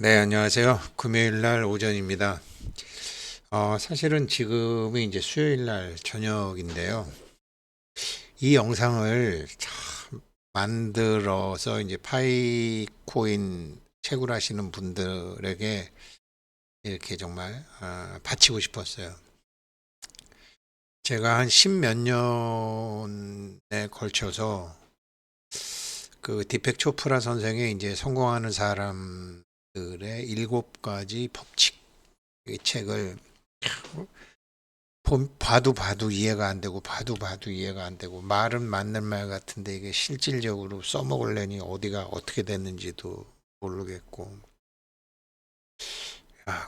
네, 안녕하세요. 금요일 날 오전입니다. 사실은 지금이 이제 수요일 날 저녁인데요. 이 영상을 참 만들어서 이제 파이코인 채굴하시는 분들에게 이렇게 정말 바치고 싶었어요. 제가 한 십몇 년에 걸쳐서 그 디펙 초프라 선생의 이제 성공하는 사람들의 일곱 가지 법칙 이 책을 봐도 이해가 안 되고 봐도 이해가 안 되고 말은 맞는 말 같은데 이게 실질적으로 써먹으려니 어디가 어떻게 됐는지도 모르겠고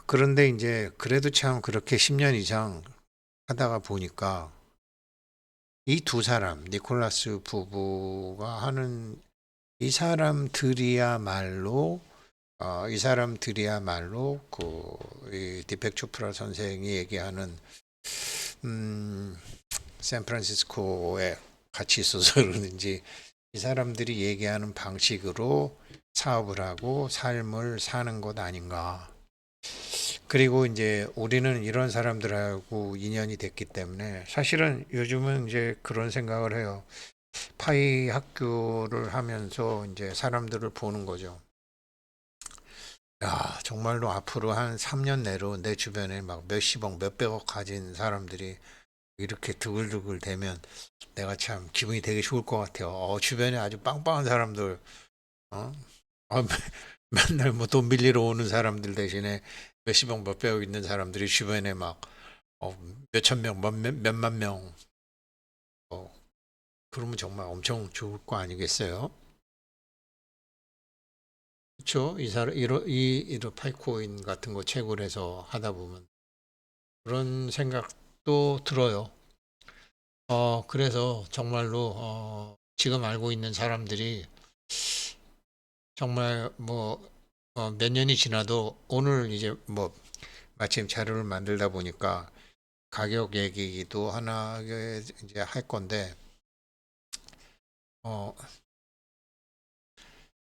그런데 이제 그래도 참 그렇게 10년 이상 하다가 보니까 이 두 사람 니콜라스 부부가 하는 이 사람들이야말로 이 디펙 초프라 선생이 얘기하는 음, 샌프란시스코에 같이 있어서 그러는지 이 사람들이 얘기하는 방식으로 사업을 하고 삶을 사는 것 아닌가. 그리고 이제 우리는 이런 사람들하고 인연이 됐기 때문에 사실은 요즘은 이제 그런 생각을 해요. 파이 학교를 하면서 이제 사람들을 보는 거죠. 야, 정말로 앞으로 한 3년 내로 내 주변에 막 몇십억, 몇백억 가진 사람들이 이렇게 두글두글 되면 내가 참 기분이 되게 좋을 것 같아요. 주변에 아주 빵빵한 사람들, 어? 어, 맨날 뭐 돈 빌리러 오는 사람들 대신에 몇십억, 몇백억 있는 사람들이 주변에 막 몇천 명, 몇만 명, 어, 그러면 정말 엄청 좋을 거 아니겠어요? 그렇죠? 이런 파이코인 같은 거 채굴해서 하다 보면 그런 생각도 들어요. 그래서 정말로 지금 알고 있는 사람들이 정말 뭐 몇 년이 지나도 오늘 이제 뭐 마침 자료를 만들다 보니까 가격 얘기도 하나 이제 할 건데 어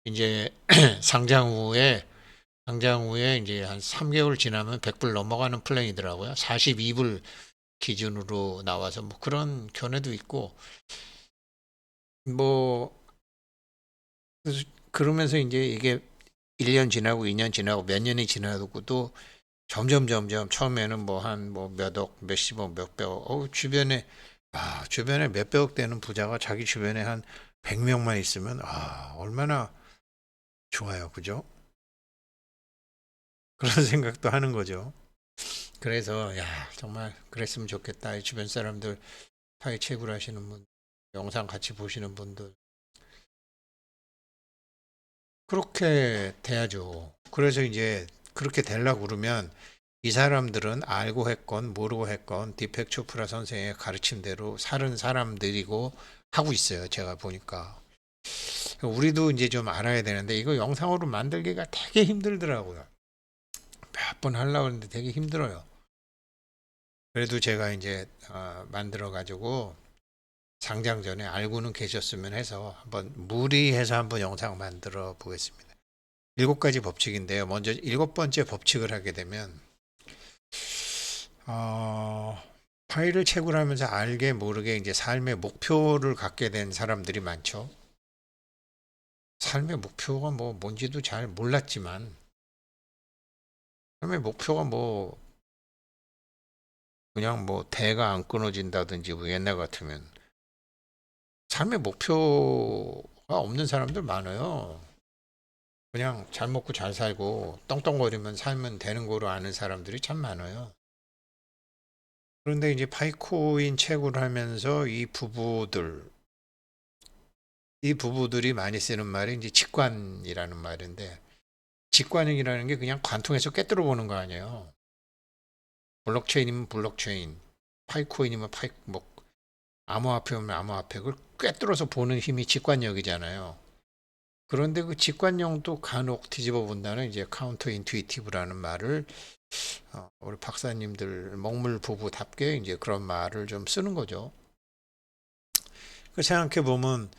이제 상장 후에 이제 한 3개월 지나면 100불 넘어가는 플랜이더라고요. 42불 기준으로 나와서 뭐 그런 견해도 있고 뭐 그러면서 이제 이게 1년 지나고 2년 지나고 몇 년이 지나고도 점점 처음에는 뭐 한 뭐 몇억, 몇십억, 몇백억, 주변에 몇백억 되는 부자가 자기 주변에 한 100명만 있으면 얼마나 좋아요. 그죠? 그런 생각도 하는 거죠. 그래서 야, 정말 그랬으면 좋겠다. 이 주변 사람들 파이 채굴 하시는 분, 영상 같이 보시는 분들 그렇게 돼야죠. 그래서 이제 그렇게 되려고 그러면 이 사람들은 알고 했건 모르고 했건 디펙 초프라 선생의 가르침대로 사는 사람들이고 하고 있어요. 제가 보니까. 우리도 이제 좀 알아야 되는데 이거 영상으로 만들기가 되게 힘들더라고요. 몇 번 하려고 하는데 되게 힘들어요. 그래도 제가 이제 만들어 가지고 상장 전에 알고는 계셨으면 해서 한번 무리해서 한번 영상 만들어 보겠습니다. 일곱 가지 법칙인데요. 먼저 일곱 번째 법칙을 하게 되면 어, 파일을 채굴하면서 알게 모르게 이제 삶의 목표를 갖게 된 사람들이 많죠. 삶의 목표가 뭐 뭔지도 잘 몰랐지만 삶의 목표가 뭐 그냥 뭐 대가 안 끊어진다든지 뭐 옛날 같으면 삶의 목표가 없는 사람들 많아요. 그냥 잘 먹고 잘 살고 떵떵거리면 살면 되는 거로 아는 사람들이 참 많아요. 그런데 이제 파이코인 채굴을 하면서 이 부부들이 많이 쓰는 말이 이제 직관이라는 말인데, 직관이라는 게 그냥 관통해서 꿰뚫어 보는 거 아니에요. 블록체인이면 블록체인, 파이코인이면 뭐 암호화폐면 암호화폐, 그걸 꿰뚫어서 보는 힘이 직관력이잖아요. 그런데 그 직관력도 간혹 뒤집어 본다는 이제 카운터 인투이티브라는 말을 우리 박사님들 먹물 부부답게 이제 그런 말을 좀 쓰는 거죠. 그 생각해 보면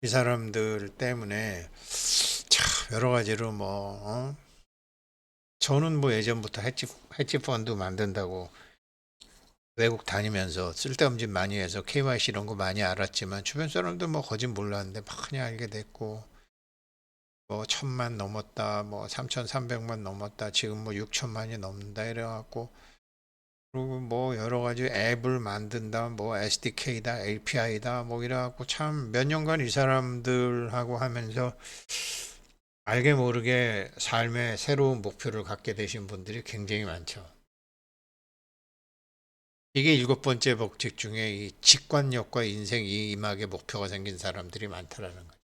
이 사람들 때문에 참 여러 가지로 저는 뭐 예전부터 헤지 펀드 만든다고 외국 다니면서 쓸데없는 짓 많이 해서 KYC 이런 거 많이 알았지만 주변 사람들 뭐 거짓 몰랐는데 많이 알게 됐고 뭐 1,000만 넘었다 뭐 3,300만 넘었다 지금 뭐 6천만이 넘는다 이래갖고 그리고 뭐 여러 가지 앱을 만든다 뭐 SDK다 API다 뭐 이래갖고 참 몇 년간 이 사람들하고 하면서 알게 모르게 삶의 새로운 목표를 갖게 되신 분들이 굉장히 많죠. 이게 일곱 번째 법칙 중에 이 직관력과 인생 이임학의 목표가 생긴 사람들이 많다라는 거예요.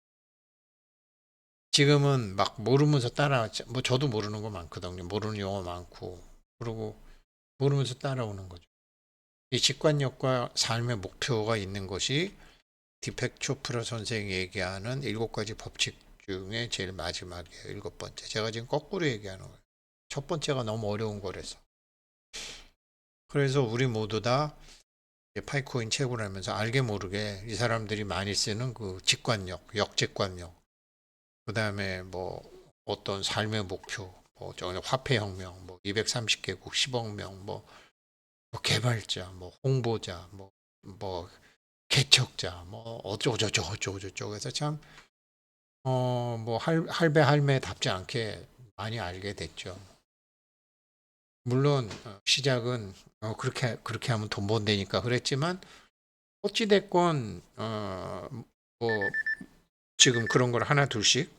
지금은 막 모르면서 따라왔죠. 뭐 저도 모르는 거 많거든요. 모르는 용어 많고. 그리고 모르면서 따라오는 거죠. 이 직관력과 삶의 목표가 있는 것이 디펙 초프라 선생이 얘기하는 일곱 가지 법칙 중에 제일 마지막이에요. 일곱 번째. 제가 지금 거꾸로 얘기하는 거예요. 첫 번째가 너무 어려운 거라서. 그래서 우리 모두 다 파이코인 채굴 하면서 알게 모르게 이 사람들이 많이 쓰는 그 직관력, 역직관력, 그 다음에 뭐 어떤 삶의 목표, 뭐 화폐혁명, 뭐 230개국 10억 명, 뭐 개발자, 뭐 홍보자, 뭐 개척자, 뭐 어쩌고저쩌고 해서 참 뭐 할배 할매답지 않게 많이 알게 됐죠. 물론 시작은 그렇게 하면 돈 번다니까 그랬지만 어찌됐건 뭐 지금 그런 걸 하나 둘씩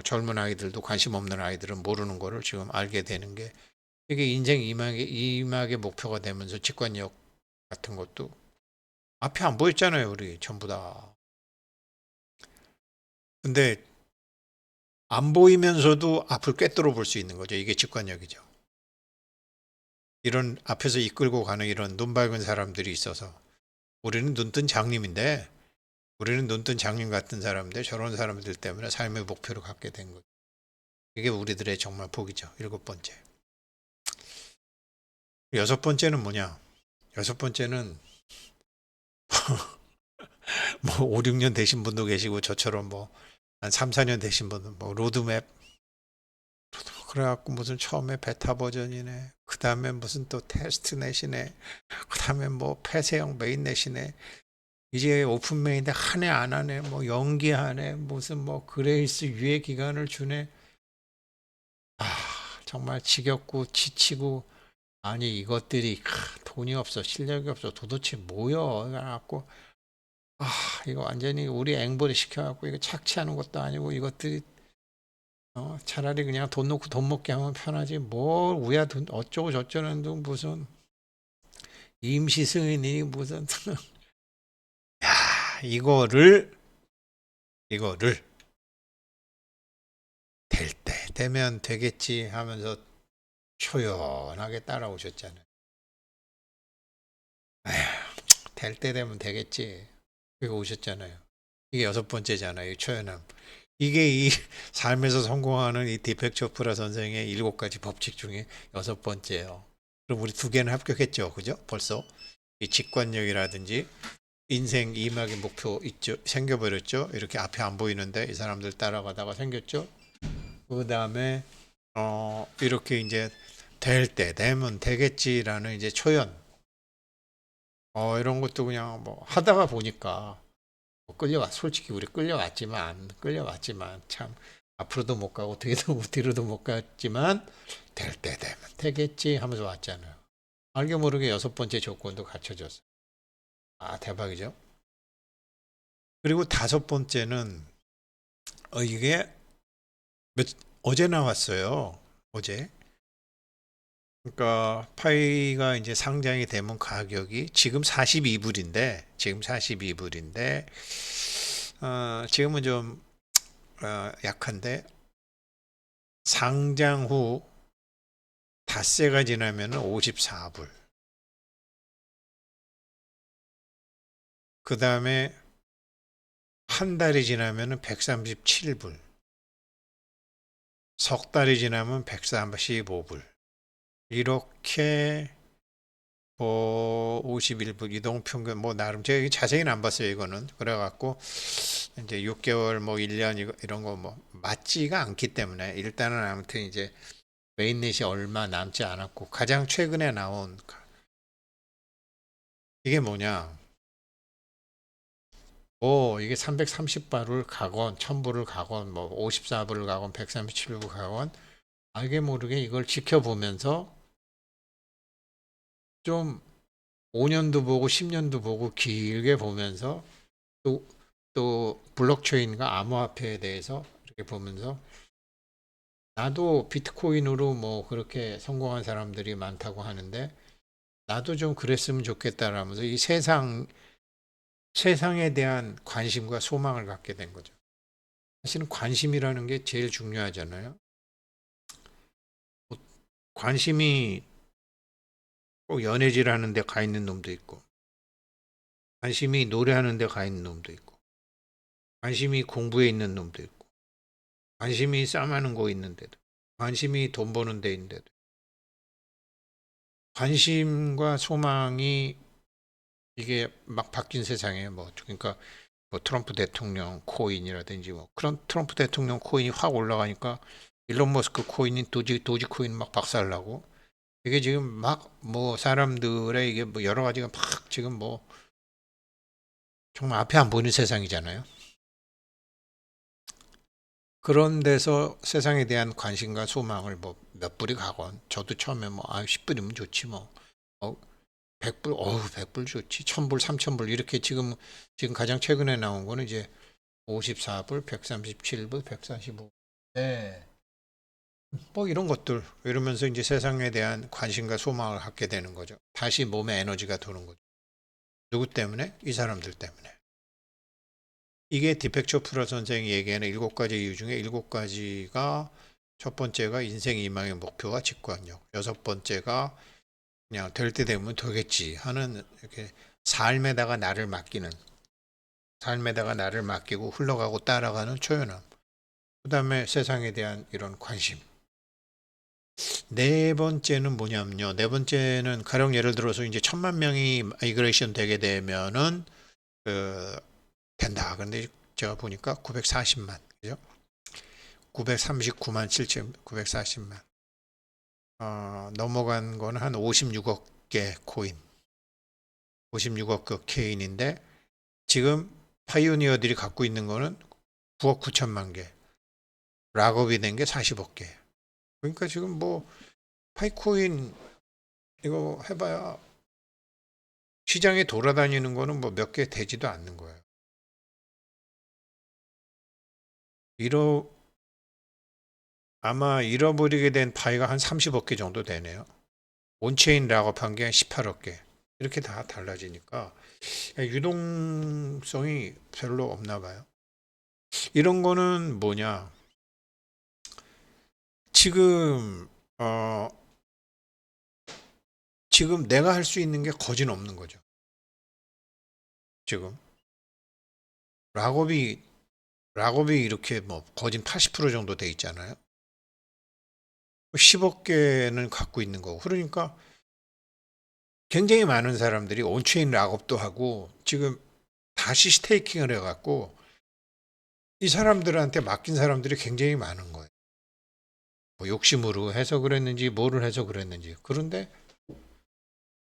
젊은 아이들도 관심 없는 아이들은 모르는 거를 지금 알게 되는 게 이게 인생 이막의 목표가 되면서 직관력 같은 것도 앞에 안 보였잖아요, 우리 전부 다. 근데 안 보이면서도 앞을 꿰뚫어 볼 수 있는 거죠. 이게 직관력이죠. 이런 앞에서 이끌고 가는 이런 눈 밝은 사람들이 있어서 우리는 눈뜬 장님인데 우리는 눈뜬 장님 같은 사람들 저런 사람들 때문에 삶의 목표를 갖게 된 거죠. 이게 우리들의 정말 복이죠. 일곱 번째. 여섯 번째는 뭐냐? 여섯 번째는 뭐 5, 6년 되신 분도 계시고 저처럼 뭐 한 3, 4년 되신 분은 뭐 로드맵 그래갖고 무슨 처음에 베타 버전이네. 그 다음에 무슨 또 테스트 넷이네. 그 다음에 뭐 폐쇄형 메인 넷이네. 이제 오픈 메인인데 하네 안 하네. 뭐 연기하네. 무슨 뭐 그레이스 유예 기간을 주네. 아 정말 지겹고 지치고 아니 이것들이 돈이 없어 실력이 없어 도대체 뭐여 그래갖고 아 이거 완전히 우리 앵벌이 시켜갖고 이거 착취하는 것도 아니고 이것들이 차라리 그냥 돈 놓고 돈 먹게 하면 편하지 뭘 우야 돈 어쩌고 저쩌는 둥 무슨 임시 승인이 무슨 야 이거를 될 때 되면 되겠지 하면서 초연하게 따라오셨잖아요. 될 때 되면 되겠지. 그거 오셨잖아요. 이게 여섯 번째잖아요. 이 초연함. 이게 이 삶에서 성공하는 이 디펙초프라 선생의 일곱 가지 법칙 중에 여섯 번째예요. 그럼 우리 두 개는 합격했죠. 그죠? 벌써 이 직관력이라든지 인생 이막의 목표 있죠. 생겨버렸죠. 이렇게 앞에 안 보이는데 이 사람들 따라가다가 생겼죠. 그 다음에 이렇게 이제 될 때 되면 되겠지라는 이제 초연 이런 것도 그냥 뭐 하다가 보니까 뭐 솔직히 우리 끌려왔지만 참 앞으로도 못 가고 뒤로도 못 갔지만 될 때 되면 되겠지 하면서 왔잖아요. 알게 모르게 여섯 번째 조건도 갖춰졌어요. 아 대박이죠. 그리고 다섯 번째는 이게 몇, 어제 나왔어요. 어제. 그러니까 파이가 이제 상장이 되면 가격이 지금 42불인데 지금은 좀 약한데 상장 후 닷새가 지나면 54불. 그 다음에 한 달이 지나면 137불. 석 달이 지나면 135불. 이렇게 뭐 51불 이동평균 뭐 나름 제가 자세히는 안 봤어요 이거는 그래갖고 이제 6개월 뭐 1년 이런 거 뭐 맞지가 않기 때문에 일단은 아무튼 이제 메인넷이 얼마 남지 않았고 가장 최근에 나온 이게 뭐냐? 뭐 이게 330불을 가건 1000불을 가건 뭐 54불을 가건 137불 가건 알게 모르게 이걸 지켜보면서 좀 5년도 보고 10년도 보고 길게 보면서 또, 또 블록체인과 암호화폐에 대해서 이렇게 보면서 나도 비트코인으로 뭐 그렇게 성공한 사람들이 많다고 하는데 나도 좀 그랬으면 좋겠다라면서 이 세상에 대한 관심과 소망을 갖게 된 거죠. 사실은 관심이라는 게 제일 중요하잖아요. 관심이 꼭 연애질 하는 데 가 있는 놈도 있고, 관심이 노래하는 데 가 있는 놈도 있고, 관심이 공부에 있는 놈도 있고, 관심이 싸마는 거 있는데도, 관심이 돈 버는 데 있는데도, 관심과 소망이 이게 막 바뀐 세상에 뭐, 그러니까 뭐 트럼프 대통령 코인이라든지 뭐 그런 트럼프 대통령 코인이 확 올라가니까 일론 머스크 코인이 도지 코인 막 박살나고 이게 지금 막 뭐 사람들의 이게 뭐 여러 가지가 막 지금 뭐 정말 앞에 안 보이는 세상이잖아요. 그런 데서 세상에 대한 관심과 소망을 뭐 몇 불이 가건 저도 처음에 뭐 10불이면 좋지 뭐 100불 어우 100불 좋지 1000불 3000불 이렇게 지금 가장 최근에 나온 거는 이제 54불 137불 145 네. 뭐 이런 것들 이러면서 이제 세상에 대한 관심과 소망을 갖게 되는 거죠. 다시 몸에 에너지가 도는 거죠. 누구 때문에? 이 사람들 때문에. 이게 디펙처 프라 선생이 얘기하는 7가지 이유 중에 7가지가 첫 번째가 인생 이망의 목표와 직관력. 여섯 번째가 그냥 될 때 되면 되겠지 하는 이렇게 삶에다가 나를 맡기는 삶에다가 나를 맡기고 흘러가고 따라가는 초연함. 그다음에 세상에 대한 이런 관심. 네 번째는 뭐냐면요. 네 번째는 가령 예를 들어서 이제 1000만 명이 마이그레이션 되게 되면은 그 된다. 그런데 제가 보니까 940만, 그죠? 939만 7천 940만. 넘어간 거는 한 56억 개 코인, 56억 그 케인인데 지금 파이오니어들이 갖고 있는 거는 9억 9천만 개, 락업이 된 게 40억 개. 그러니까 지금 뭐 파이코인 이거 해봐야 시장에 돌아다니는 거는 뭐 몇 개 되지도 않는 거예요. 잃어 아마 잃어버리게 된 파이가 한 30억 개 정도 되네요. 온체인 락업한 게 한 18억 개. 이렇게 다 달라지니까 유동성이 별로 없나 봐요. 이런 거는 뭐냐? 지금 어 지금 내가 할 수 있는 게 거진 없는 거죠. 지금 락업이 락업이 이렇게 뭐 거진 80% 정도 돼 있잖아요. 10억 개는 갖고 있는 거고. 그러니까 굉장히 많은 사람들이 온체인 락업도 하고 지금 다시 스테이킹을 해갖고 이 사람들한테 맡긴 사람들이 굉장히 많은 거예요. 뭐 욕심으로 해서 그랬는지 뭐를 해서 그랬는지. 그런데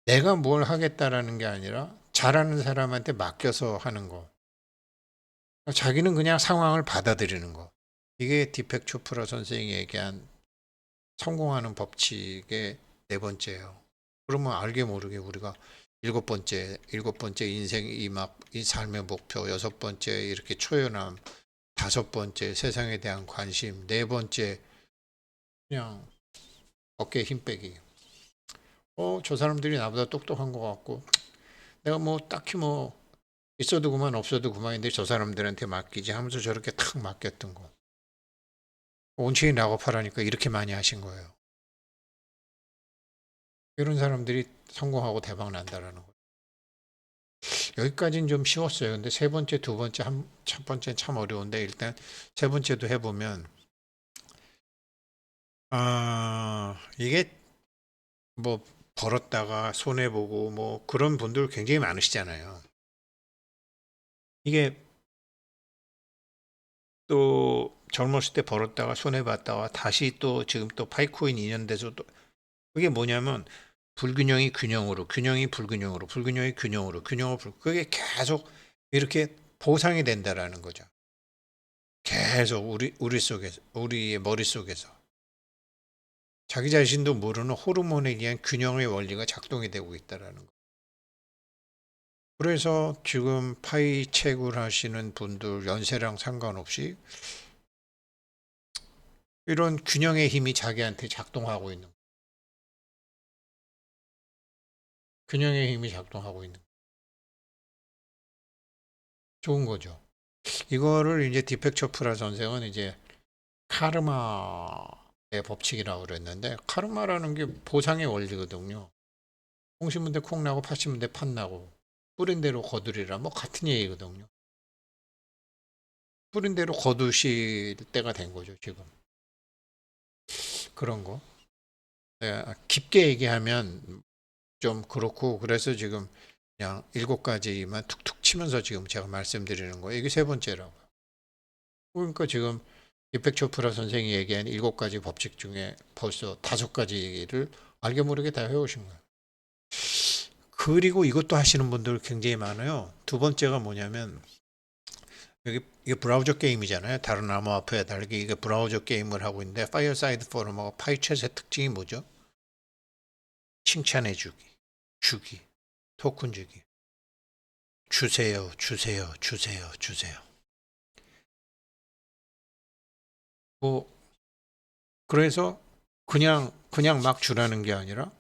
내가 뭘 하겠다라는 게 아니라 잘하는 사람한테 맡겨서 하는 거. 자기는 그냥 상황을 받아들이는 거. 이게 디펙 초프라 선생이 얘기한 성공하는 법칙의 네 번째예요. 그러면 알게 모르게 우리가 일곱 번째 인생 이 삶의 목표, 여섯 번째 이렇게 초연함, 다섯 번째 세상에 대한 관심, 네 번째 그냥 어깨에 힘 빼기. 저 사람들이 나보다 똑똑한 것 같고 내가 뭐 딱히 뭐 있어도 그만 없어도 그만인데 저 사람들한테 맡기지 하면서 저렇게 탁 맡겼던 거. 온체인 락업하라니까 이렇게 많이 하신 거예요. 이런 사람들이 성공하고 대박 난다라는 거. 여기까지는 좀 쉬웠어요. 근데 세 번째, 두 번째, 첫 번째는 참 어려운데 일단 세 번째도 해보면 이게 뭐 벌었다가 손해보고 뭐 그런 분들 굉장히 많으시잖아요. 이게 또 젊었을 때 벌었다가 손해봤다가 다시 또 지금 또 파이코인 2년 돼서 또 그게 뭐냐면 불균형이 균형으로, 균형이 불균형으로, 불균형이 균형으로, 그게 계속 이렇게 보상이 된다라는 거죠. 계속 우리 속에서, 우리의 머릿속에서 자기 자신도 모르는 호르몬에 의한 균형의 원리가 작동이 되고 있다라는 거. 그래서 지금 파이 채굴 하시는 분들 연세랑 상관없이 이런 균형의 힘이 자기한테 작동하고 있는, 균형의 힘이 작동하고 있는 좋은 거죠. 이거를 이제 디펙 초프라 선생은 이제 카르마의 법칙이라고 그랬는데, 카르마라는 게 보상의 원리거든요. 콩 심은 데 콩 나고 팥 심은 데 팥 나고 뿌린 대로 거두리라, 뭐 같은 얘기거든요. 뿌린 대로 거두실 때가 된 거죠, 지금. 그런 거. 네, 깊게 얘기하면 좀 그렇고, 그래서 지금 그냥 7가지만 툭툭 치면서 지금 제가 말씀드리는 거예요. 이게 세 번째라고. 그러니까 지금 이펙 초프라 선생이 얘기한 7가지 법칙 중에 벌써 5가지를 알게 모르게 다 해오신 거예요. 그리고 이것도 하시는 분들 굉장히 많아요. 두 번째가 뭐냐면, 이게 브라우저 게임이잖아요. 다른 암호화폐와 다르게 이게 브라우저 게임을 하고 있는데, 파이어사이드 포럼하고 파이챗의 특징이 뭐죠? 칭찬해주기, 주기, 토큰 주기. 주세요, 주세요, 주세요, 주세요. 뭐 그래서 그냥 막 주라는 게 아니라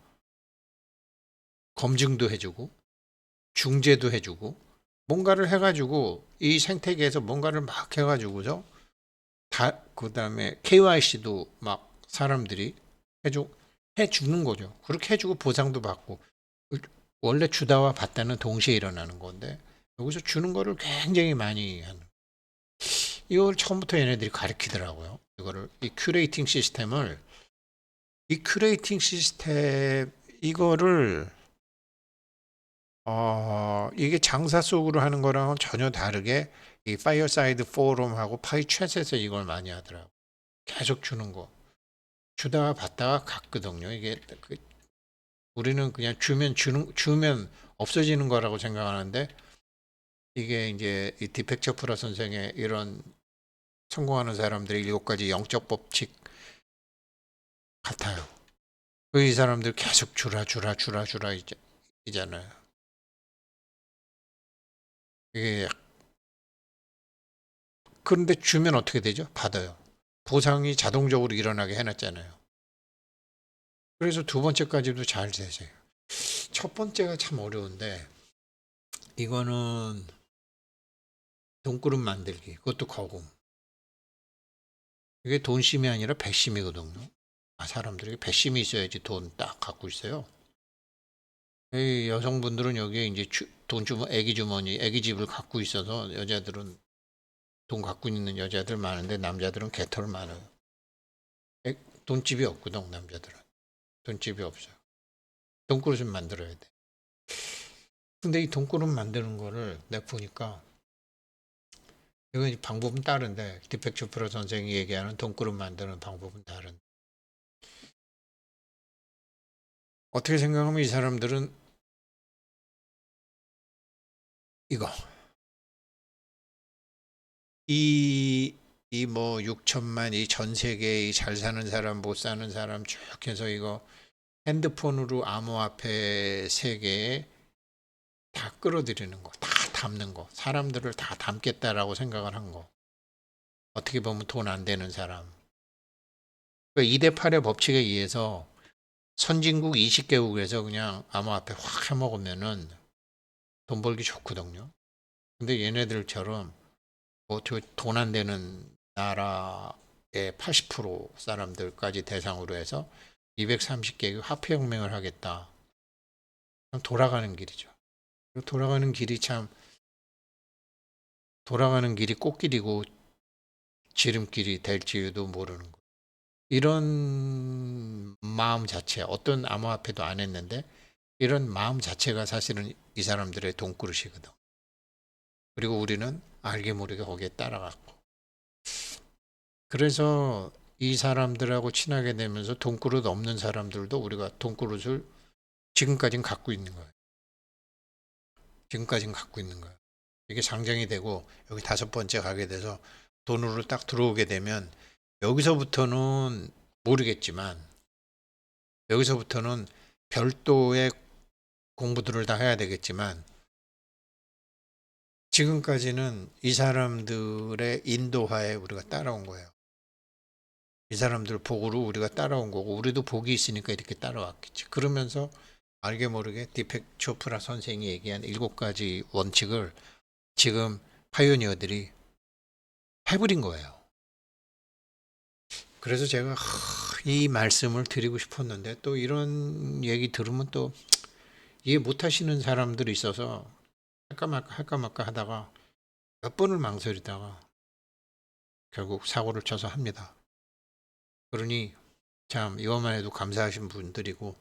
검증도 해주고 중재도 해주고 뭔가를 해가지고 이 생태계에서 뭔가를 막 해가지고서 다 그다음에 KYC도 막 사람들이 해줘 해주는 거죠. 그렇게 해주고 보상도 받고 원래 주다와 받다는 동시에 일어나는 건데 여기서 주는 거를 굉장히 많이 하는. 이걸 처음부터 얘네들이 가르치더라고요. 이거를 이 큐레이팅 시스템 이거를 이게 장사 속으로 하는 거랑은 전혀 다르게 이 파이어사이드 포럼하고 파이챗에서 이걸 많이 하더라고. 계속 주는 거. 주다가 받다가 갔거든요. 이게 우리는 그냥 주면 없어지는 거라고 생각하는데 이게 이제 이 디펙처 프라 선생의 이런 성공하는 사람들의 7가지 영적 법칙 같아요. 이 사람들 계속 주라 이잖아요. 이게 그런데 주면 어떻게 되죠? 받아요. 보상이 자동적으로 일어나게 해놨잖아요. 그래서 두 번째까지도 잘 되세요. 첫 번째가 참 어려운데 이거는 돈그릇 만들기. 그것도 거금. 이게 돈심이 아니라 배심이거든요. 사람들이 배심이 있어야지 돈 딱 갖고 있어요. 이 여성분들은 여기에 이제 애기 주머니, 애기 집을 갖고 있어서 여자들은 돈 갖고 있는 여자들 많은데 남자들은 개털 많아요. 돈집이 없거든, 남자들은. 돈집이 없어요. 돈그릇을 만들어야 돼. 근데 이 돈그릇 만드는 거를 내가 보니까 이건 방법은 다른데 디펙 초프라 선생이 얘기하는 돈그릇 만드는 방법은 다른. 어떻게 생각하면 이 사람들은 이거 이 뭐 6천만 이 전 세계 이 잘 사는 사람 못 사는 사람 쭉 해서 이거 핸드폰으로 암호화폐 세계에 다 끌어들이는 거, 다 담는 거, 사람들을 다 담겠다라고 생각을 한 거. 어떻게 보면 돈 안 되는 사람. 2대 8의 법칙에 의해서 선진국 20개국에서 그냥 암호화폐 확 해먹으면은 돈 벌기 좋거든요. 근데 얘네들처럼 돈 안 되는 나라의 80% 사람들까지 대상으로 해서 230개국 화폐혁명을 하겠다. 돌아가는 길이죠. 돌아가는 길이 참 돌아가는 길이 꽃길이고 지름길이 될지도 모르는 거. 이런 마음 자체, 어떤 암호화폐도 안 했는데 이런 마음 자체가 사실은 이 사람들의 돈그릇이거든. 그리고 우리는 알게 모르게 거기에 따라갔고. 그래서 이 사람들하고 친하게 되면서 돈그릇 없는 사람들도 우리가 돈그릇을 지금까지는 갖고 있는 거예요. 지금까지는 갖고 있는 거예요. 이게 상정이 되고 여기 다섯 번째 가게 돼서 돈으로 딱 들어오게 되면 여기서부터는 모르겠지만 여기서부터는 별도의 공부들을 다 해야 되겠지만 지금까지는 이 사람들의 인도하에 우리가 따라온 거예요. 이 사람들 복으로 우리가 따라온 거고 우리도 복이 있으니까 이렇게 따라왔겠지. 그러면서 알게 모르게 디펙 초프라 선생이 얘기한 7가지 원칙을 지금 파이오니어들이 해버린 거예요. 그래서 제가 이 말씀을 드리고 싶었는데 또 이런 얘기 들으면 또 이해 못 하시는 사람들이 있어서 할까 말까 하다가 몇 번을 망설이다가 결국 사고를 쳐서 합니다. 그러니 참 이것만 해도 감사하신 분들이고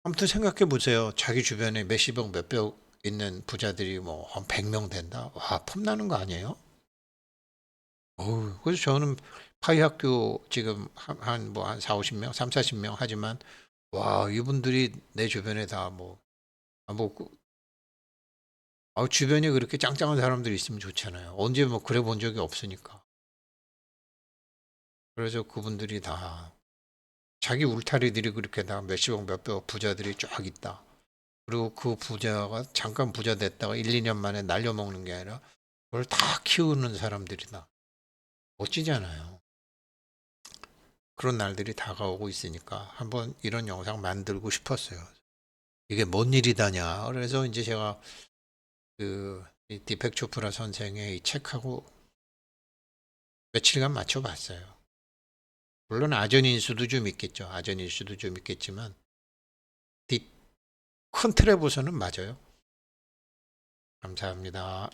아무튼 생각해 보세요. 자기 주변에 몇십억 몇백 있는 부자들이 뭐 한 100명 된다? 와, 폼나는 거 아니에요? 그래서 저는 파이 학교 지금 한 4, 50명, 3, 40명 하지만 와, 이분들이 내 주변에 다 뭐, 주변에 그렇게 짱짱한 사람들이 있으면 좋잖아요. 언제 뭐 그래 본 적이 없으니까. 그래서 그분들이 다 자기 울타리들이 그렇게 다 몇십억 몇백억 부자들이 쫙 있다. 그리고 그 부자가 잠깐 부자 됐다가 1, 2년 만에 날려먹는 게 아니라 그걸 다 키우는 사람들이다. 멋지잖아요. 그런 날들이 다가오고 있으니까 한번 이런 영상 만들고 싶었어요. 이게 뭔 일이다냐. 그래서 이제 제가 디펙 초프라 선생의 이 책하고 며칠간 맞춰봤어요. 물론 아전인수도 좀 있겠죠. 아전인수도 좀 있겠지만 큰 틀에 보서는 맞아요. 감사합니다.